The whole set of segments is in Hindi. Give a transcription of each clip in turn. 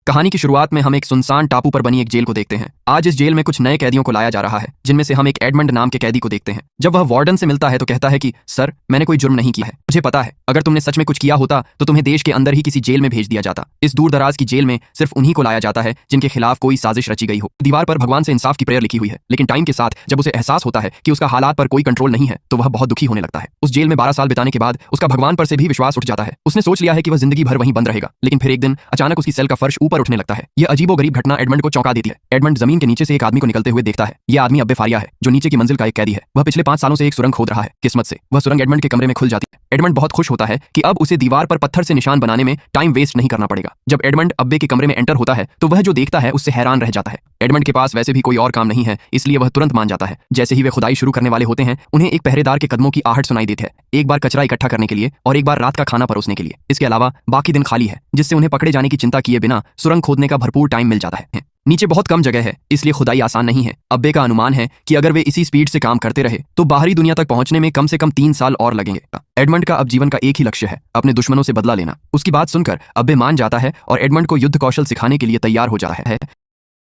कहानी की शुरुआत में हम एक सुनसान टापू पर बनी एक जेल को देखते हैं। आज इस जेल में कुछ नए कैदियों को लाया जा रहा है, जिनमें से हम एक एडमंड नाम के कैदी को देखते हैं। जब वह वार्डन से मिलता है तो कहता है कि सर, मैंने कोई जुर्म नहीं किया है। मुझे पता है, अगर तुमने सच में कुछ किया होता तो तुम्हें देश के अंदर ही किसी जेल में भेज दिया जाता। इस दूर दराज की जेल में सिर्फ उन्हीं को लाया जाता है जिनके खिलाफ कोई साजिश रची गई हो। दीवार पर भगवान से इंसाफ की प्रेयर लिखी हुई है, लेकिन टाइम के साथ जब उसे एहसास होता है कि उसका हालात पर कोई कंट्रोल नहीं है तो वह बहुत दुखी होने लगता है। उस जेल में 12 साल बिताने के बाद उसका भगवान पर से भी विश्वास उठ जाता है। उसने सोच लिया है कि वह जिंदगी भर वहीं बंद रहेगा, लेकिन फिर एक दिन अचानक उसकी सेल का फर्श ऊपर उठने लगता है। यह अजीबोगरीब घटना एडमंड को चौंका देती है। एडमंड जमीन के नीचे से एक आदमी को निकलते हुए देखता है। यह आदमी अब्बे फारिया है, जो नीचे की मंजिल का एक कैदी है। वह पिछले 5 सालों से एक सुरंग खोद रहा है। किस्मत से वह सुरंग एडमंड के कमरे में खुल जाती है। एडमंड बहुत खुश होता है कि अब उसे दीवार पर पत्थर से निशान बनाने में टाइम वेस्ट नहीं करना पड़ेगा। जब एडमंड अब्बे के कमरे में एंटर होता है तो वह जो देखता है उससे हैरान रह जाता है। एडमंड के पास वैसे भी कोई और काम नहीं है, इसलिए वह तुरंत मान जाता है। जैसे ही वे खुदाई शुरू करने वाले होते हैं, उन्हें एक पहरेदार के कदमों की आहट सुनाई देती है, एक बार कचरा इकट्ठा करने के लिए और एक बार रात का खाना परोसने के लिए। इसके अलावा बाकी दिन खाली है, जिससे उन्हें पकड़े जाने की चिंता किए बिना सुरंग खोदने का भरपूर टाइम मिल जाता है। नीचे बहुत कम जगह है, इसलिए खुदाई आसान नहीं है। अब्बे का अनुमान है कि अगर वे इसी स्पीड से काम करते रहे तो बाहरी दुनिया तक पहुंचने में कम से कम 3 साल और लगेंगे। एडमंड का अब जीवन का एक ही लक्ष्य है, अपने दुश्मनों से बदला लेना। उसकी बात सुनकर अब्बे मान जाता है और एडमंड को युद्ध कौशल सिखाने के लिए तैयार हो जाता है।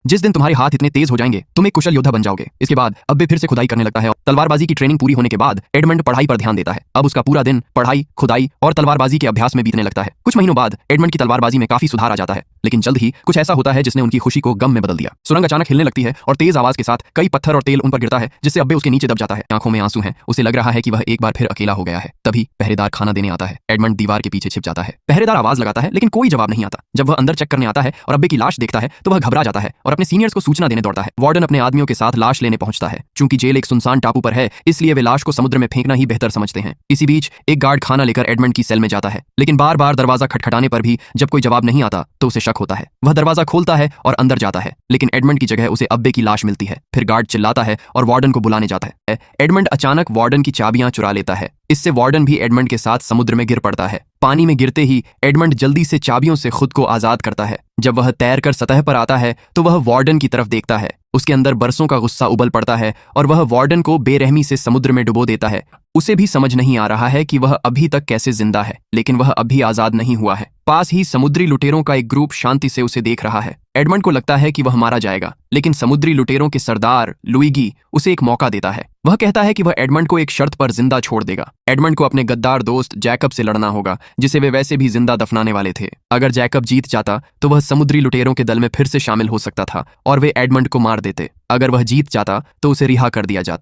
जिस दिन तुम्हारे हाथ इतने तेज हो जाएंगे तुम एक कुशल योद्धा बन जाओगे। इसके बाद अब्बे फिर से खुदाई करने लगता है। तलवारबाजी की ट्रेनिंग पूरी होने के बाद एडमंड पढ़ाई पर ध्यान देता है। अब उसका पूरा दिन पढ़ाई, खुदाई और तलवारबाजी के अभ्यास में बीतने लगता है। कुछ महीनों बाद एडमंड की तलवारबाजी में काफी सुधार आ जाता है, लेकिन जल्द ही कुछ ऐसा होता है जिसने उनकी खुशी को गम में बदल दिया। सुरंग अचानक हिलने लगती है और तेज आवाज के साथ कई पत्थर और तेल उन पर गिरता है, जिससे अब्बे उसके नीचे दब जाता है। आंखों में आंसू हैं, उसे लग रहा है कि वह एक बार फिर अकेला हो गया है। तभी पहरेदार खाना देने आता है। एडमंड दीवार के पीछे छिप जाता है। पहरेदार आवाज लगाता है, लेकिन कोई जवाब नहीं आता। जब वह अंदर चेक करने आता है और अब्बे की लाश देखता है तो वह घबरा जाता है और अपने सीनियर्स को सूचना देने दौड़ता है। वार्डन अपने आदमियों के साथ लाश लेने पहुंचता है। चूंकि जेल एक सुनसान टापू पर है, इसलिए वे लाश को समुद्र में फेंकना ही बेहतर समझते हैं। इसी बीच एक गार्ड खाना लेकर एडमंड की सेल में जाता है, लेकिन बार बार दरवाजा खटखटाने पर भी जब कोई जवाब नहीं आता तो उसे शक होता है। वह दरवाजा खोलता है और अंदर जाता है, लेकिन एडमंड की जगह उसे अब्बे की लाश मिलती है। फिर गार्ड चिल्लाता है और वार्डन को बुलाने जाता है। एडमंड अचानक वार्डन की चाबियां चुरा लेता है। इससे वार्डन भी एडमंड के साथ समुद्र में गिर पड़ता है। पानी में गिरते ही एडमंड जल्दी से चाबियों से खुद को आजाद करता है। जब वह तैरकर सतह पर आता है तो वह वार्डन की तरफ देखता है। उसके अंदर बरसों का गुस्सा उबल पड़ता है और वह वार्डन को बेरहमी से समुद्र में डुबो देता है। उसे भी समझ नहीं आ रहा है कि वह अभी तक कैसे जिंदा है, लेकिन वह अभी आजाद नहीं हुआ है। पास ही समुद्री लुटेरों का एक ग्रुप शांति से उसे देख रहा है। एडमंड को लगता है कि वह मारा जाएगा, लेकिन समुद्री लुटेरों के सरदार लुइगी उसे एक मौका देता है। वह कहता है कि वह एडमंड को एक शर्त पर जिंदा छोड़ देगा। एडमंड को अपने गद्दार दोस्त जैकब से लड़ना होगा, जिसे वे वैसे भी जिंदा दफनाने वाले थे। अगर जैकब जीत जाता तो वह समुद्री लुटेरों के दल में फिर से शामिल हो सकता था और वे एडमंड को मार देते। अगर वह जीत जाता तो उसे रिहा कर दिया जाता।